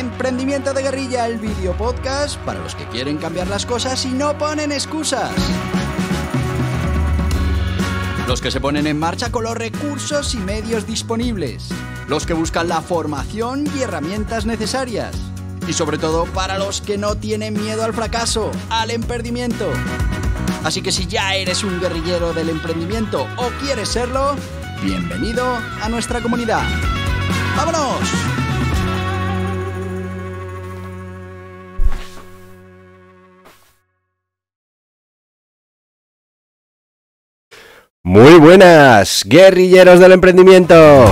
Emprendimiento de Guerrilla, el vídeo podcast para los que quieren cambiar las cosas y no ponen excusas. Los que se ponen en marcha con los recursos y medios disponibles. Los que buscan la formación y herramientas necesarias. Y sobre todo para los que no tienen miedo al fracaso, al emprendimiento. Así que si ya eres un guerrillero del emprendimiento o quieres serlo, bienvenido a nuestra comunidad. ¡Vámonos! Muy buenas, guerrilleros del emprendimiento.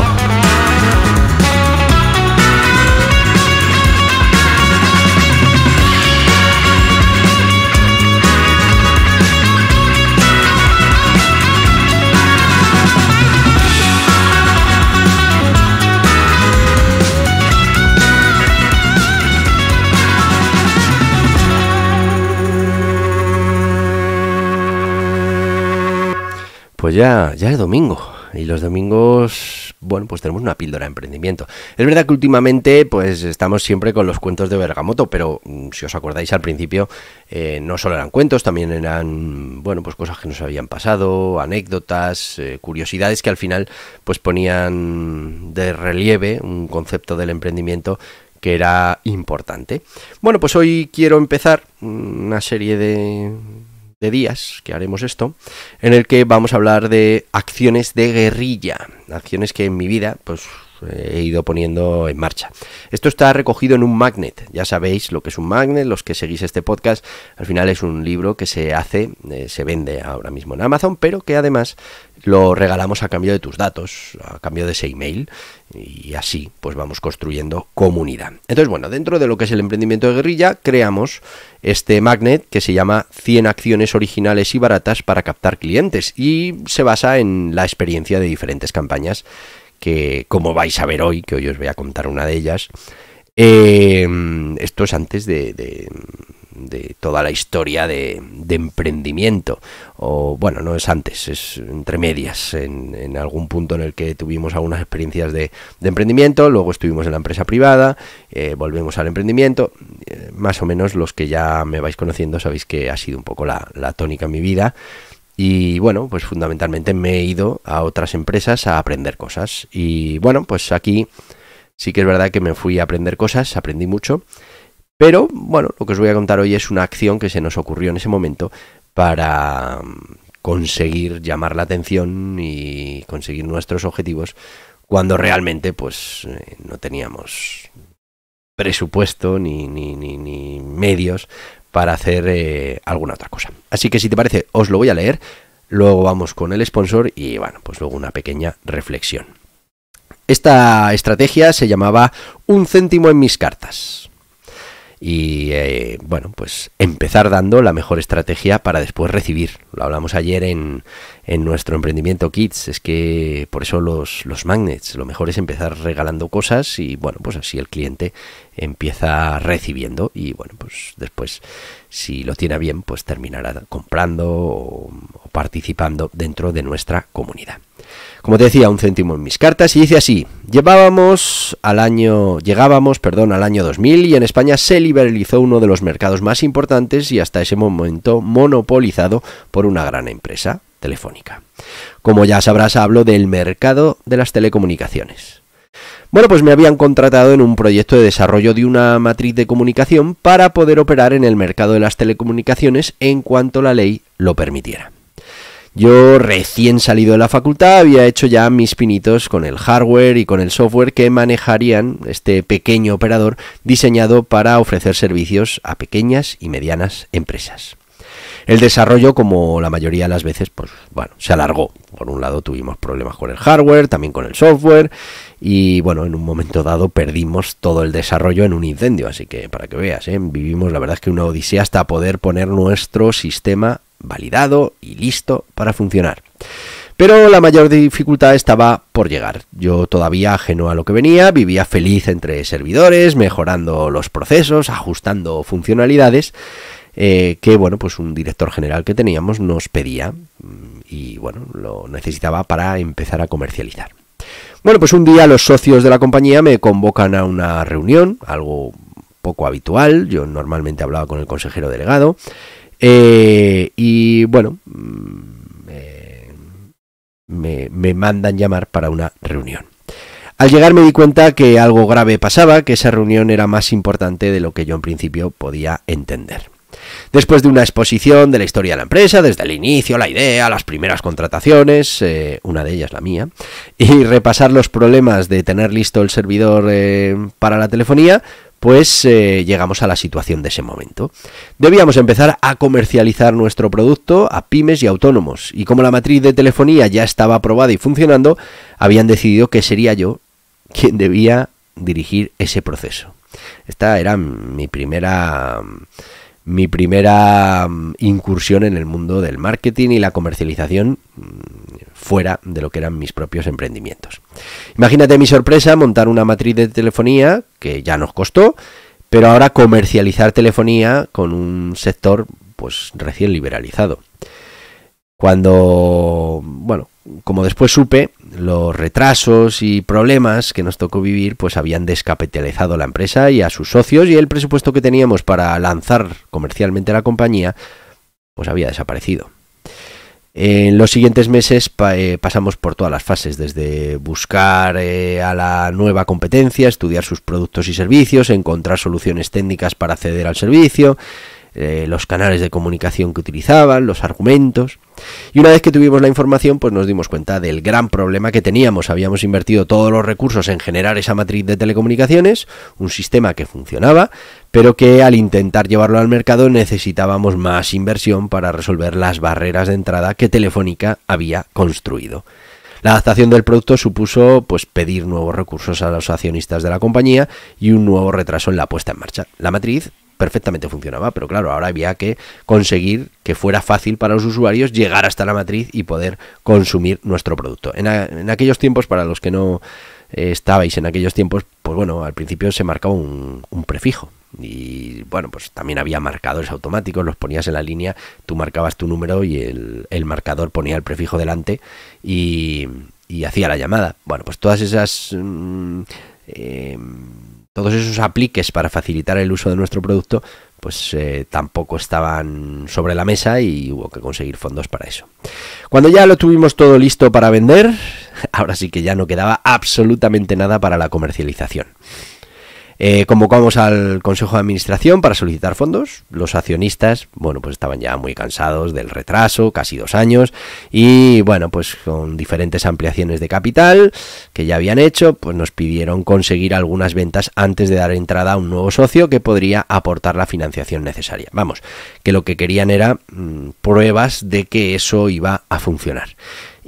Pues ya es domingo y los domingos, bueno, pues tenemos una píldora de emprendimiento. Es verdad que últimamente pues estamos siempre con los cuentos de Bergamoto, pero si os acordáis al principio no solo eran cuentos, también eran, bueno, pues cosas que nos habían pasado, anécdotas, curiosidades que al final pues ponían de relieve un concepto del emprendimiento que era importante. Bueno, pues hoy quiero empezar una serie de días que haremos esto, en el que vamos a hablar de acciones de guerrilla, acciones que en mi vida pues he ido poniendo en marcha. Esto está recogido en un magnet, ya sabéis lo que es un magnet, los que seguís este podcast, al final es un libro que se hace, se vende ahora mismo en Amazon, pero que además lo regalamos a cambio de tus datos, a cambio de ese email, y así pues vamos construyendo comunidad. Entonces, bueno, dentro de lo que es el emprendimiento de guerrilla, creamos este magnet que se llama 100 acciones originales y baratas para captar clientes, y se basa en la experiencia de diferentes campañas que, como vais a ver hoy, que hoy os voy a contar una de ellas, esto es antes de toda la historia de emprendimiento, o bueno, no es antes, es entre medias, en algún punto en el que tuvimos algunas experiencias de emprendimiento, luego estuvimos en la empresa privada, volvemos al emprendimiento, más o menos los que ya me vais conociendo sabéis que ha sido un poco la tónica en mi vida. Y bueno, pues fundamentalmente me he ido a otras empresas a aprender cosas. Y bueno, pues aquí sí que es verdad que me fui a aprender cosas, aprendí mucho. Pero bueno, lo que os voy a contar hoy es una acción que se nos ocurrió en ese momento para conseguir llamar la atención y conseguir nuestros objetivos cuando realmente pues no teníamos presupuesto ni medios para hacer alguna otra cosa. Así que si te parece, os lo voy a leer, luego vamos con el sponsor y bueno, pues luego una pequeña reflexión. Esta estrategia se llamaba 1 céntimo en mis cartas. Y bueno, pues empezar dando la mejor estrategia para después recibir. Lo hablamos ayer en nuestro emprendimiento Kids, es que por eso los magnets, lo mejor es empezar regalando cosas y bueno, pues así el cliente empieza recibiendo y bueno, pues después si lo tiene bien, pues terminará comprando o participando dentro de nuestra comunidad. Como te decía, 1 céntimo en mis cartas y dice así: llegábamos al año 2000 y en España se liberalizó uno de los mercados más importantes y hasta ese momento monopolizado por una gran empresa, Telefónica. Como ya sabrás, hablo del mercado de las telecomunicaciones. Bueno, pues me habían contratado en un proyecto de desarrollo de una matriz de comunicación para poder operar en el mercado de las telecomunicaciones en cuanto la ley lo permitiera. Yo, recién salido de la facultad, había hecho ya mis pinitos con el hardware y con el software que manejarían este pequeño operador diseñado para ofrecer servicios a pequeñas y medianas empresas. El desarrollo, como la mayoría de las veces, pues bueno, se alargó. Por un lado tuvimos problemas con el hardware, también con el software y bueno, en un momento dado perdimos todo el desarrollo en un incendio, así que para que veas, vivimos la verdad es que una odisea hasta poder poner nuestro sistema validado y listo para funcionar. Pero la mayor dificultad estaba por llegar. Yo todavía ajeno a lo que venía, vivía feliz entre servidores, mejorando los procesos, ajustando funcionalidades que bueno, pues un director general que teníamos nos pedía y bueno, lo necesitaba para empezar a comercializar. Bueno, pues un día los socios de la compañía me convocan a una reunión, algo poco habitual. Yo normalmente hablaba con el consejero delegado y bueno, me mandan llamar para una reunión. Al llegar me di cuenta que algo grave pasaba, que esa reunión era más importante de lo que yo en principio podía entender. Después de una exposición de la historia de la empresa, desde el inicio, la idea, las primeras contrataciones, una de ellas la mía, y repasar los problemas de tener listo el servidor para la telefonía, pues llegamos a la situación de ese momento. Debíamos empezar a comercializar nuestro producto a pymes y autónomos, y como la matriz de telefonía ya estaba aprobada y funcionando, habían decidido que sería yo quien debía dirigir ese proceso. Esta era mi primera incursión en el mundo del marketing y la comercialización fuera de lo que eran mis propios emprendimientos. Imagínate mi sorpresa montar una matriz de telefonía que ya nos costó, pero ahora comercializar telefonía con un sector pues recién liberalizado. Cuando, bueno, como después supe, los retrasos y problemas que nos tocó vivir pues habían descapitalizado la empresa y a sus socios, y el presupuesto que teníamos para lanzar comercialmente la compañía pues había desaparecido. En los siguientes meses pasamos por todas las fases, desde buscar a la nueva competencia, estudiar sus productos y servicios, encontrar soluciones técnicas para acceder al servicio, los canales de comunicación que utilizaban, los argumentos. Y una vez que tuvimos la información, pues nos dimos cuenta del gran problema que teníamos. Habíamos invertido todos los recursos en generar esa matriz de telecomunicaciones, un sistema que funcionaba, pero que al intentar llevarlo al mercado necesitábamos más inversión para resolver las barreras de entrada que Telefónica había construido. La adaptación del producto supuso pues pedir nuevos recursos a los accionistas de la compañía y un nuevo retraso en la puesta en marcha. La matriz perfectamente funcionaba, pero claro, ahora había que conseguir que fuera fácil para los usuarios llegar hasta la matriz y poder consumir nuestro producto. En aquellos tiempos, para los que no estabais en aquellos tiempos, pues bueno, al principio se marcaba un prefijo. Y bueno, pues también había marcadores automáticos, los ponías en la línea, tú marcabas tu número y el marcador ponía el prefijo delante y hacía la llamada. Bueno, pues todas esas... todos esos apliques para facilitar el uso de nuestro producto pues tampoco estaban sobre la mesa y hubo que conseguir fondos para eso. Cuando ya lo tuvimos todo listo para vender, ahora sí que ya no quedaba absolutamente nada para la comercialización. Convocamos al Consejo de Administración para solicitar fondos. Los accionistas, bueno, pues estaban ya muy cansados del retraso, casi 2 años, y bueno, pues con diferentes ampliaciones de capital que ya habían hecho, pues nos pidieron conseguir algunas ventas antes de dar entrada a un nuevo socio que podría aportar la financiación necesaria. Vamos, que lo que querían era pruebas de que eso iba a funcionar.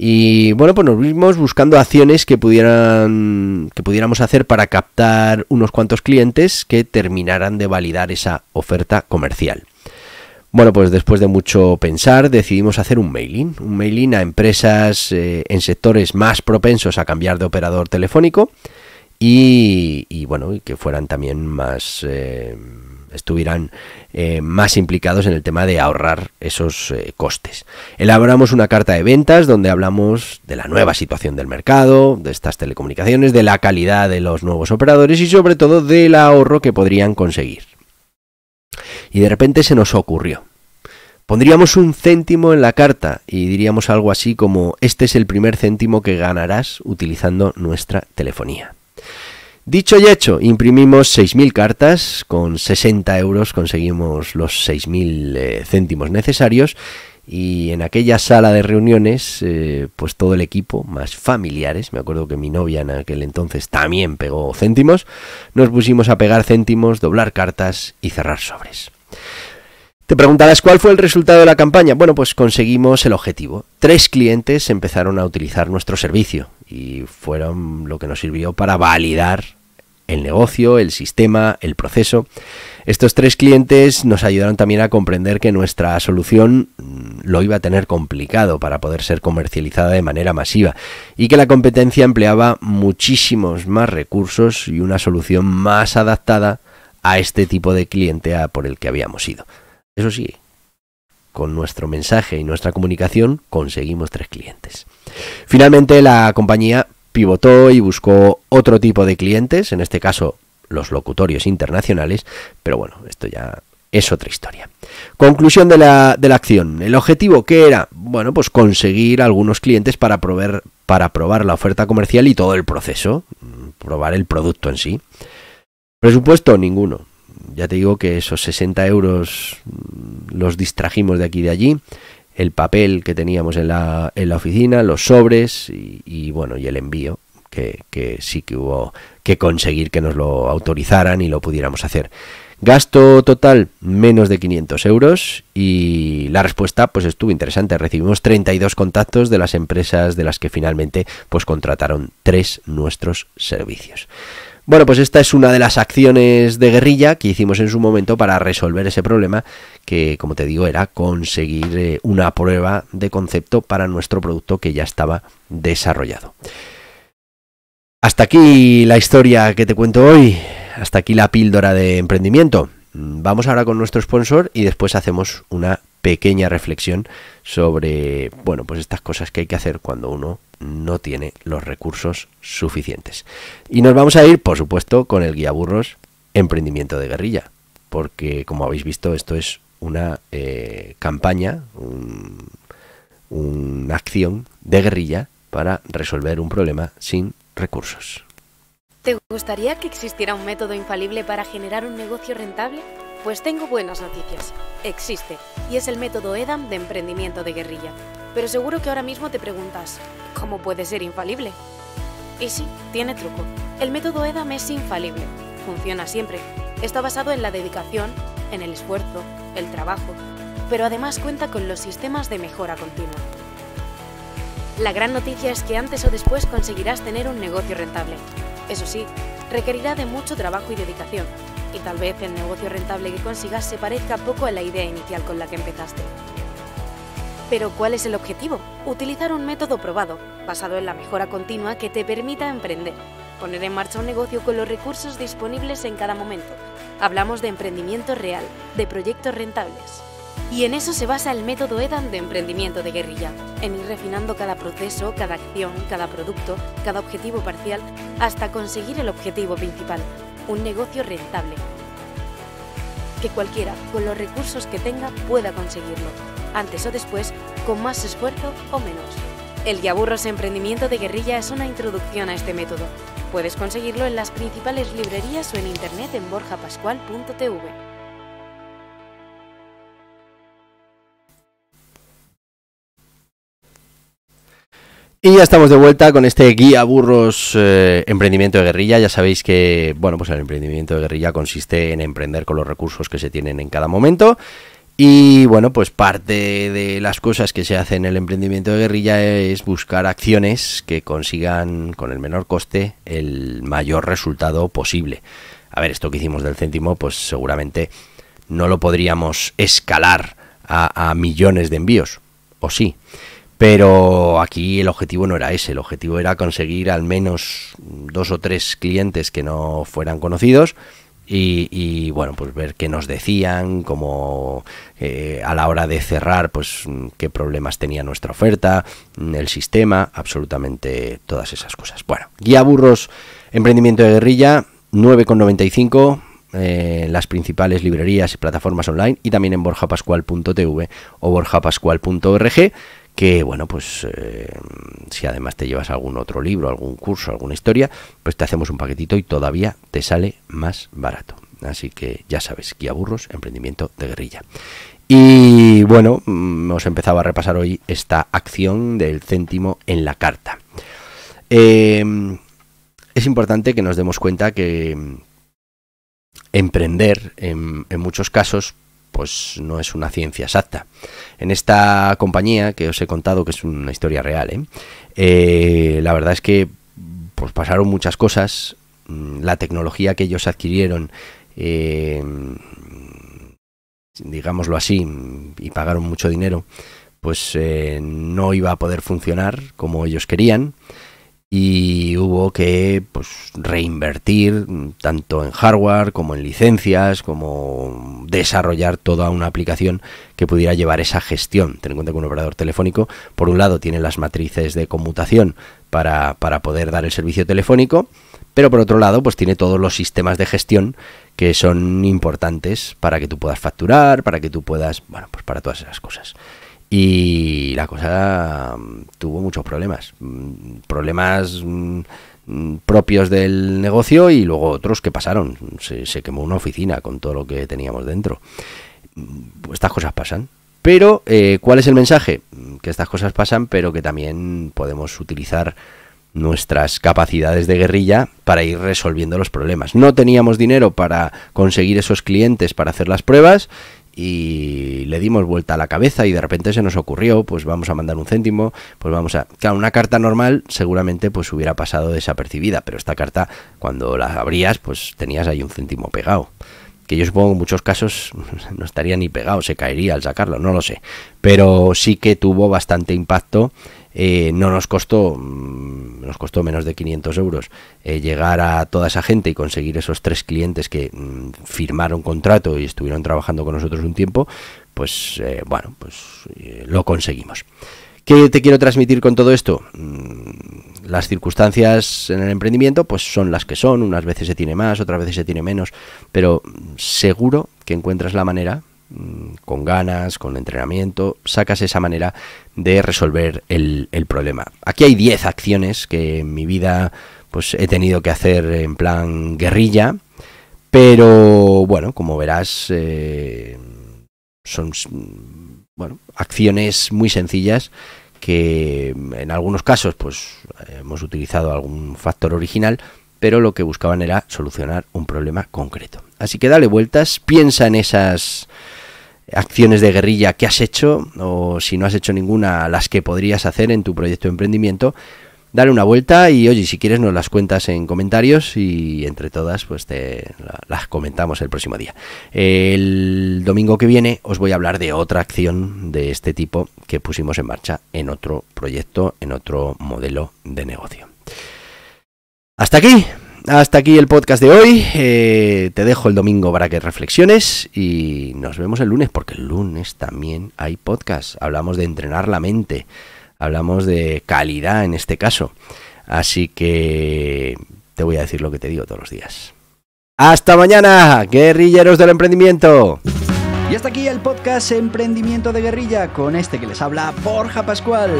Y bueno, pues nos vimos buscando acciones que pudiéramos hacer para captar unos cuantos clientes que terminaran de validar esa oferta comercial. Bueno, pues después de mucho pensar decidimos hacer un mailing a empresas en sectores más propensos a cambiar de operador telefónico y bueno, y que fueran también más... estuvieran más implicados en el tema de ahorrar esos costes. Elaboramos una carta de ventas donde hablamos de la nueva situación del mercado, de estas telecomunicaciones, de la calidad de los nuevos operadores y sobre todo del ahorro que podrían conseguir. Y de repente se nos ocurrió. Pondríamos 1 céntimo en la carta y diríamos algo así como: este es el primer céntimo que ganarás utilizando nuestra telefonía. Dicho y hecho, imprimimos 6.000 cartas, con 60 euros conseguimos los 6.000 céntimos necesarios y en aquella sala de reuniones, pues todo el equipo, más familiares, me acuerdo que mi novia en aquel entonces también pegó céntimos, nos pusimos a pegar céntimos, doblar cartas y cerrar sobres. Te preguntarás cuál fue el resultado de la campaña. Bueno, pues conseguimos el objetivo. 3 clientes empezaron a utilizar nuestro servicio y fueron lo que nos sirvió para validar el negocio, el sistema, el proceso. Estos 3 clientes nos ayudaron también a comprender que nuestra solución lo iba a tener complicado para poder ser comercializada de manera masiva y que la competencia empleaba muchísimos más recursos y una solución más adaptada a este tipo de cliente por el que habíamos ido. Eso sí, con nuestro mensaje y nuestra comunicación conseguimos 3 clientes. Finalmente la compañía pivotó y buscó otro tipo de clientes, en este caso los locutorios internacionales, pero bueno, esto ya es otra historia. Conclusión de la acción. ¿El objetivo qué era? Bueno, pues conseguir algunos clientes para probar la oferta comercial y todo el proceso, probar el producto en sí. Presupuesto, ninguno. Ya te digo que esos 60 euros los distrajimos de aquí y de allí. El papel que teníamos en la oficina, los sobres y bueno, y el envío, que sí que hubo que conseguir que nos lo autorizaran y lo pudiéramos hacer. Gasto total, menos de 500 euros y la respuesta pues estuvo interesante. Recibimos 32 contactos de las empresas de las que finalmente pues contrataron 3 nuestros servicios. Bueno, pues esta es una de las acciones de guerrilla que hicimos en su momento para resolver ese problema que, como te digo, era conseguir una prueba de concepto para nuestro producto que ya estaba desarrollado. Hasta aquí la historia que te cuento hoy, hasta aquí la píldora de emprendimiento. Vamos ahora con nuestro sponsor y después hacemos una pequeña reflexión sobre, bueno, pues estas cosas que hay que hacer cuando uno no tiene los recursos suficientes. Y nos vamos a ir, por supuesto, con el guía burros Emprendimiento de Guerrilla, porque como habéis visto esto es una campaña, una acción de guerrilla para resolver un problema sin recursos. ¿Te gustaría que existiera un método infalible para generar un negocio rentable? Pues tengo buenas noticias. Existe, y es el método EDAM de emprendimiento de guerrilla. Pero seguro que ahora mismo te preguntas, ¿cómo puede ser infalible? Y sí, tiene truco. El método EDAM es infalible. Funciona siempre. Está basado en la dedicación, en el esfuerzo, el trabajo, pero además cuenta con los sistemas de mejora continua. La gran noticia es que antes o después conseguirás tener un negocio rentable. Eso sí, requerirá de mucho trabajo y dedicación, y tal vez el negocio rentable que consigas se parezca poco a la idea inicial con la que empezaste. Pero ¿cuál es el objetivo? Utilizar un método probado, basado en la mejora continua que te permita emprender, poner en marcha un negocio con los recursos disponibles en cada momento. Hablamos de emprendimiento real, de proyectos rentables. Y en eso se basa el método EDAM de emprendimiento de guerrilla, en ir refinando cada proceso, cada acción, cada producto, cada objetivo parcial, hasta conseguir el objetivo principal, un negocio rentable. Que cualquiera, con los recursos que tenga, pueda conseguirlo, antes o después, con más esfuerzo o menos. El Guía Burros Emprendimiento de Guerrilla es una introducción a este método. Puedes conseguirlo en las principales librerías o en internet en borjapascual.tv. Y ya estamos de vuelta con este guía burros emprendimiento de guerrilla. Ya sabéis que, bueno, pues el emprendimiento de guerrilla consiste en emprender con los recursos que se tienen en cada momento. Y bueno, pues parte de las cosas que se hacen en el emprendimiento de guerrilla es buscar acciones que consigan con el menor coste el mayor resultado posible. A ver, esto que hicimos del céntimo, pues seguramente no lo podríamos escalar a millones de envíos, o sí. Pero aquí el objetivo no era ese, el objetivo era conseguir al menos 2 o 3 clientes que no fueran conocidos y bueno, pues ver qué nos decían, como a la hora de cerrar, pues qué problemas tenía nuestra oferta, el sistema, absolutamente todas esas cosas. Bueno, Guía Burros Emprendimiento de Guerrilla, 9,95 en las principales librerías y plataformas online y también en borjapascual.tv o borjapascual.org. Que bueno, pues si además te llevas algún otro libro, algún curso, alguna historia, pues te hacemos un paquetito y todavía te sale más barato. Así que ya sabes, Guía Burros, Emprendimiento de Guerrilla. Y bueno, hemos empezado a repasar hoy esta acción del céntimo en la carta. Es importante que nos demos cuenta que emprender en muchos casos pues no es una ciencia exacta. En esta compañía que os he contado, que es una historia real, la verdad es que pues pasaron muchas cosas. La tecnología que ellos adquirieron, digámoslo así, y pagaron mucho dinero, pues no iba a poder funcionar como ellos querían. y hubo que pues reinvertir tanto en hardware como en licencias, como desarrollar toda una aplicación que pudiera llevar esa gestión. Ten en cuenta que un operador telefónico, por un lado, tiene las matrices de conmutación para poder dar el servicio telefónico, pero por otro lado, pues tiene todos los sistemas de gestión que son importantes para que tú puedas facturar, para que tú puedas, bueno, pues para todas esas cosas. Y la cosa tuvo muchos problemas propios del negocio y luego otros que pasaron. Se quemó una oficina con todo lo que teníamos dentro. Estas cosas pasan. Pero, ¿cuál es el mensaje? Que estas cosas pasan, pero que también podemos utilizar nuestras capacidades de guerrilla para ir resolviendo los problemas. No teníamos dinero para conseguir esos clientes para hacer las pruebas y le dimos vuelta a la cabeza y de repente se nos ocurrió, pues vamos a mandar un céntimo, pues vamos a... Claro, una carta normal seguramente pues hubiera pasado desapercibida, pero esta carta cuando la abrías pues tenías ahí un céntimo pegado, que yo supongo que en muchos casos no estaría ni pegado, se caería al sacarlo, no lo sé, pero sí que tuvo bastante impacto. No nos costó menos de 500 euros llegar a toda esa gente y conseguir esos 3 clientes que firmaron contrato y estuvieron trabajando con nosotros un tiempo, pues lo conseguimos. ¿Qué te quiero transmitir con todo esto? Las circunstancias en el emprendimiento pues son las que son, unas veces se tiene más, otras veces se tiene menos, pero seguro que encuentras la manera, con ganas, con entrenamiento, sacas esa manera de resolver el problema. Aquí hay 10 acciones que en mi vida pues he tenido que hacer en plan guerrilla, pero bueno, como verás, son acciones muy sencillas que en algunos casos pues hemos utilizado algún factor original, pero lo que buscaban era solucionar un problema concreto. Así que dale vueltas, piensa en esas acciones de guerrilla que has hecho, o si no has hecho ninguna, las que podrías hacer en tu proyecto de emprendimiento. Dale una vuelta y oye, si quieres nos las cuentas en comentarios y entre todas pues las comentamos el próximo día. El domingo que viene os voy a hablar de otra acción de este tipo que pusimos en marcha en otro proyecto, en otro modelo de negocio. Hasta aquí el podcast de hoy. Te dejo el domingo para que reflexiones y nos vemos el lunes, porque el lunes también hay podcast. Hablamos de entrenar la mente, hablamos de calidad en este caso. Así que te voy a decir lo que te digo todos los días. ¡Hasta mañana, guerrilleros del emprendimiento! Y hasta aquí el podcast Emprendimiento de Guerrilla, con este que les habla Borja Pascual.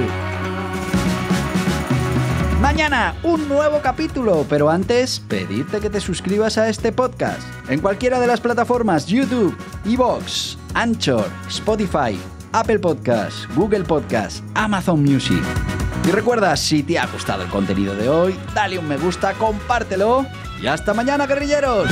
Mañana un nuevo capítulo, pero antes pedirte que te suscribas a este podcast en cualquiera de las plataformas: YouTube, iVoox, Anchor, Spotify, Apple Podcasts, Google Podcasts, Amazon Music. Y recuerda, si te ha gustado el contenido de hoy, dale un me gusta, compártelo y hasta mañana, guerrilleros.